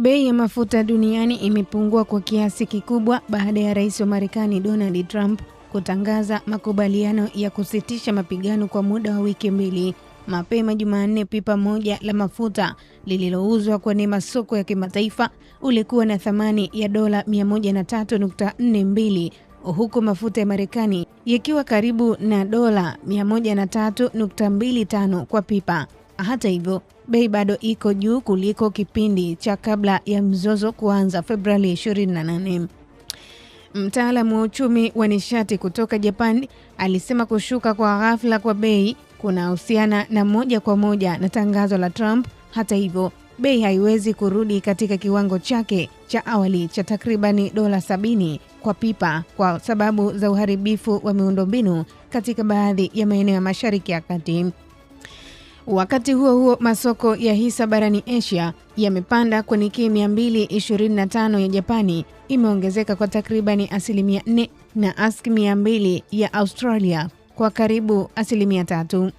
Bei ya mafuta duniani imepungua kwa kiasi kikubwa baada ya Rais wa Marekani Donald Trump kutangaza makubaliano ya kusitisha mapigano kwa muda wa wiki mbili. Mapema Jumanne, pipa moja la mafuta lililouzwa kwenye masoko ya kimataifa ulikuwa na thamani ya dola 103.42, huku mafuta ya Marekani yakiwa karibu na dola 103.25 kwa pipa. Hata hivyo, bei bado iko juu kuliko kipindi cha kabla ya mzozo kuanza Februari 28. Mtaalamu wa uchumi wa nishati kutoka Japan alisema kushuka kwa ghafla kwa bei kunahusiana na moja kwa moja na tangazo la Trump. Hata hivyo, bei haiwezi kurudi katika kiwango chake cha awali cha takribani dola 70 kwa pipa kwa sababu za uharibifu wa miundombinu katika baadhi ya maeneo ya Mashariki ya Kati. Wakati huo huo, masoko ya hisa barani Asia yamepanda kwa Nikkei 225 ya Japani imeongezeka kwa takribani 4% na ASX 200 ya Australia kwa karibu 3%.